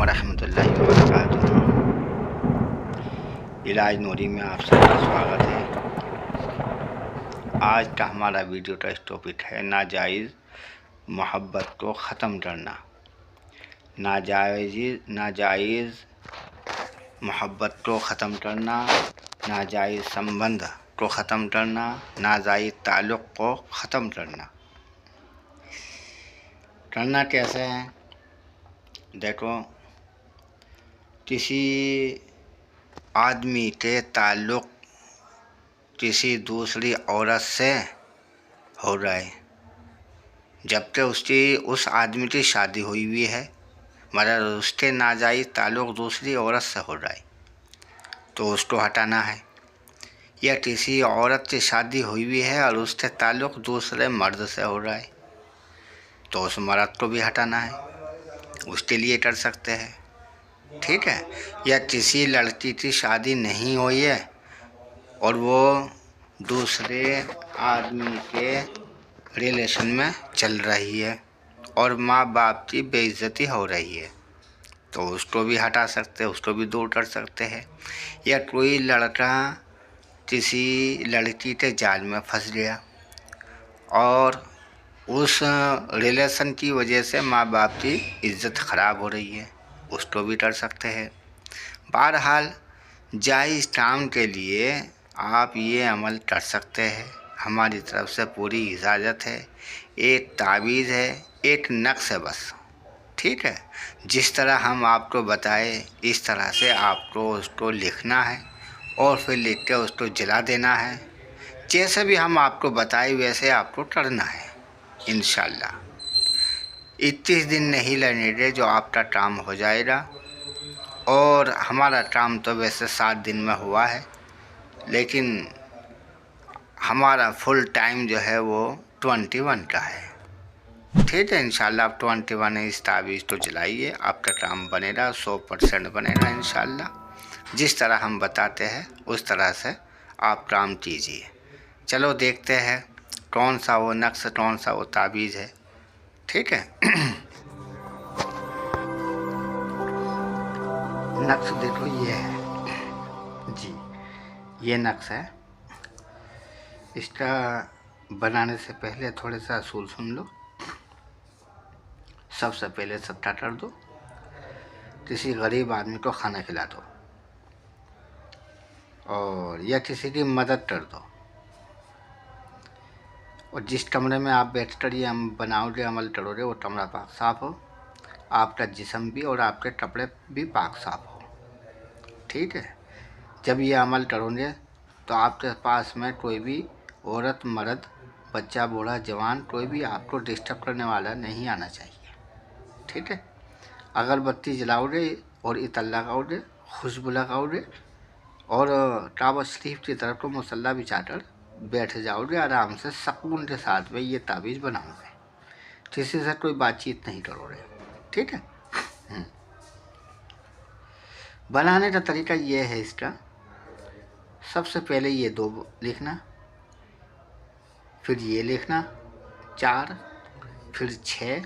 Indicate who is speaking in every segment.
Speaker 1: वरहमतुल्लाहि वबरकातुहू। इलाज नूरी में आप सबका स्वागत है। आज का हमारा वीडियो का टॉपिक है नाजायज़ मोहब्बत को ख़त्म करना। नाजायज़ मोहब्बत को ख़त्म करना, नाजायज़ संबंध को ख़त्म करना, नाजायज़ ताल्लुक़ को ख़त्म करना कैसे है? देखो, किसी आदमी के ताल्लुक़ किसी दूसरी औरत से हो रहा है, जब तक उस आदमी की शादी हुई हुई है, मतलब उसके नाजायज़ ताल्लुक़ दूसरी औरत से हो रहा है तो उसको हटाना है। या किसी औरत की शादी हुई हुई है और उसके ताल्लुक़ दूसरे मर्द से हो रहा है तो उस मर्द को भी हटाना है, उसके लिए कर सकते हैं, ठीक है। या किसी लड़की की शादी नहीं हुई है और वो दूसरे आदमी के रिलेशन में चल रही है और माँ बाप की बेइज्जती हो रही है तो उसको भी हटा सकते हैं, उसको भी दूर कर सकते हैं। या कोई लड़का किसी लड़की के जाल में फंस गया और उस रिलेशन की वजह से माँ बाप की इज़्ज़त ख़राब हो रही है, उसको भी कर सकते हैं। बहरहाल जायज़ काम के लिए आप ये अमल कर सकते हैं, हमारी तरफ से पूरी इजाज़त है। एक तावीज़ है, एक नक्श है बस, ठीक है। जिस तरह हम आपको बताए इस तरह से आपको उसको लिखना है और फिर लिख के उसको जला देना है। जैसे भी हम आपको बताए वैसे आपको करना है। इंशाल्लाह 21 दिन नहीं लगने दे जो आपका काम हो जाएगा। और हमारा काम तो वैसे 7 दिन में हुआ है, लेकिन हमारा फुल टाइम जो है वो 21 का है, ठीक है। इंशाल्लाह आप 21 इस तावीज़ तो जलाइए, आपका काम बनेगा, 100% बनेगा इंशाल्लाह। जिस तरह हम बताते हैं उस तरह से आप काम कीजिए। चलो देखते हैं कौन सा वो नक्श, कौन सा वो तावीज़ है, ठीक है। नक्श देखो ये है जी, ये नक्श है। इसका बनाने से पहले थोड़े सा असूल सुन लो। सबसे पहले सत्ता कर दो, किसी गरीब आदमी को खाना खिला दो और या किसी की मदद कर दो। और जिस कमरे में आप बैठकर ये बनाओगे, अमल करोगे, वो कमरा पाक साफ़ हो, आपका जिस्म भी और आपके कपड़े भी पाक साफ़ हो, ठीक है। जब ये अमल करोगे तो आपके पास में कोई भी औरत, मर्द, बच्चा, बूढ़ा, जवान, कोई भी आपको डिस्टर्ब करने वाला नहीं आना चाहिए, ठीक है। अगरबत्ती जलाओगे और इतर लगाओगे, खुशबू लगाओगे और काबा शरीफ की तरफ को मुसल्ला बिछाकर बैठ जाओगे आराम से, सुकून के साथ में ये तावीज़ बनाओगे, किसी से कोई बातचीत नहीं करोगे, ठीक है। बनाने का तरीका ये है इसका, सबसे पहले ये 2 लिखना, फिर ये लिखना 4, फिर 6,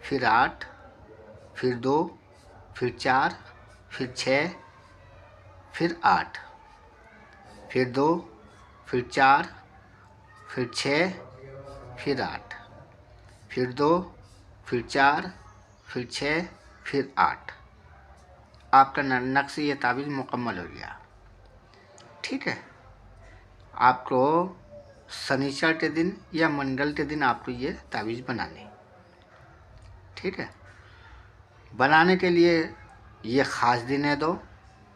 Speaker 1: फिर 8, फिर 2, फिर 4, फिर 6, फिर 8, फिर 2, फिर 4, फिर 6, फिर 8, फिर 2, फिर 4, फिर 6, फिर 8। आपका नक्श ये तावीज़ मुकम्मल हो गया, ठीक है। आपको शनिचर के दिन या मंगल के दिन आपको ये तावीज़ बनानी, ठीक है। बनाने के लिए ये ख़ास दिन है दो,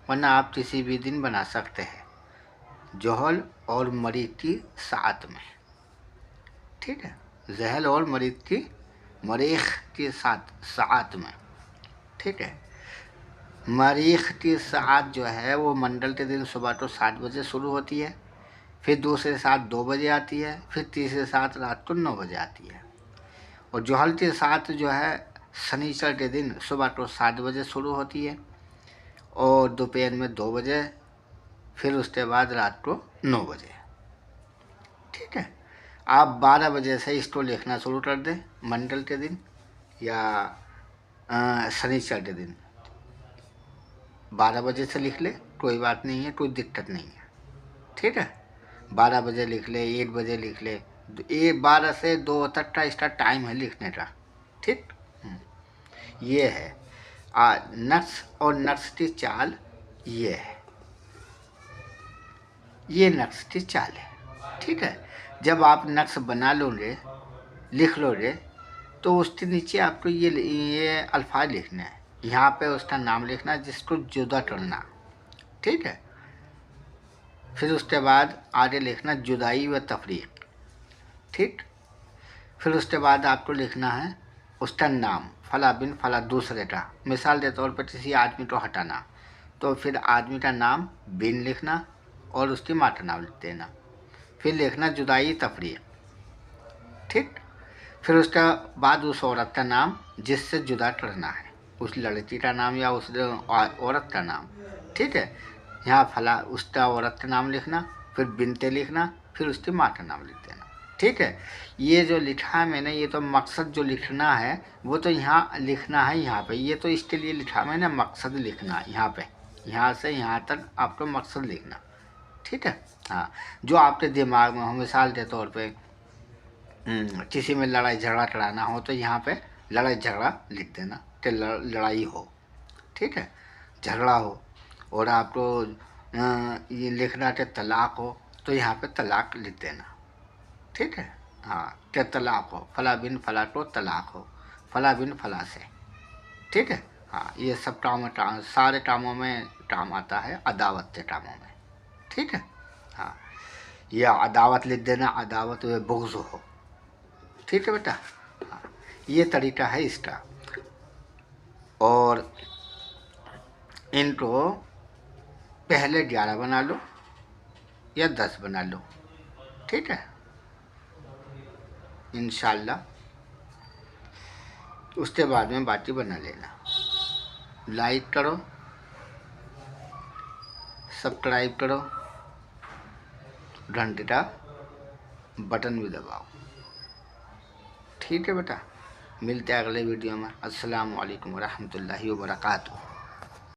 Speaker 1: वरना आप किसी भी दिन बना सकते हैं, जहल और मरीज़ की साथ में, ठीक है। जहल और मरीख़ की साथ में, ठीक है। मरीख़ की साथ जो है वो मंगल के दिन सुबह तो 7 बजे शुरू होती है, फिर दूसरे साथ 2 बजे आती है, फिर तीसरे साथ रात को 9 बजे आती है। और जहल के साथ जो है शनिचर के दिन सुबह को 7 बजे शुरू होती है और दोपहर में 2 बजे, फिर उसके बाद रात को 9 बजे, ठीक है। आप 12 बजे से इसको लिखना शुरू कर दें मंगल के दिन या शनिचर के दिन, 12 बजे से लिख ले, कोई बात नहीं है, कोई दिक्कत नहीं है, ठीक है। 12 बजे लिख ले, 1 बजे लिख ले, 12 से 2 तक का इसका टाइम है लिखने का, ठीक। ये है नक्श और नक्श की चाल, ये है, ये नक्श की चाल है, ठीक है। जब आप नक्श बना लोगे, लिख लोगे, तो उसके नीचे आपको ये अल्फाज लिखना है। यहाँ पे उसका नाम लिखना जिसको जुदा करना, ठीक है। फिर उसके बाद आगे लिखना जुदाई व तफरीक, ठीक। फिर उसके बाद आपको लिखना है उसका नाम, फला बिन फला दूसरे का। मिसाल के तौर पर किसी आदमी को हटाना, तो फिर आदमी का नाम बिन लिखना और उसकी माँ का नाम लिख देना। फिर लिखना जुदाई तफरीक, ठीक। फिर उसका बाद उस औरत का नाम जिससे जुदा करना है, उस लड़की का नाम या उस औरत का नाम, ठीक है। यहाँ फला उसका औरत का नाम लिखना, फिर बिनते लिखना, फिर उसकी माँ का नाम लिख देना, ठीक है। ये जो लिखा है मैंने, ये तो मकसद जो लिखना है वो तो यहाँ लिखना है, यहाँ पे ये तो इसके लिए लिखा मैंने, मकसद लिखना है यहाँ पे, यहाँ से यहाँ तक आपको मकसद लिखना, ठीक है। हाँ, जो आपके दिमाग में हो, मिसाल के तौर पे किसी में लड़ाई झगड़ा कराना हो तो यहाँ पे लड़ाई झगड़ा लिख देना कि लड़ाई हो, ठीक है, झगड़ा हो। और आपको ये लिखना कि तलाक हो तो यहाँ पे तलाक लिख देना, ठीक है। हाँ, कि तलाक हो, फला बिन फला को तलाक हो, फला बिन फला से, ठीक है। हाँ, ये सब सारे कामों में काम आता है, अदावत के कामों में, ठीक है। हाँ, ये अदावत लिख देना, अदावत व बुग़्ज़ हो, ठीक है बेटा। हाँ, ये तरीका है इसका। और इनको पहले 11 बना लो या 10 बना लो, ठीक है। इंशाल्लाह उसके बाद में बाकी बना लेना। लाइक करो, सब्सक्राइब करो, घंटे का बटन भी दबाओ, ठीक है बेटा। मिलते हैं अगले वीडियो में। अस्सलामु अलैकुम वरहमतुल्लाहि वबरकातुहू।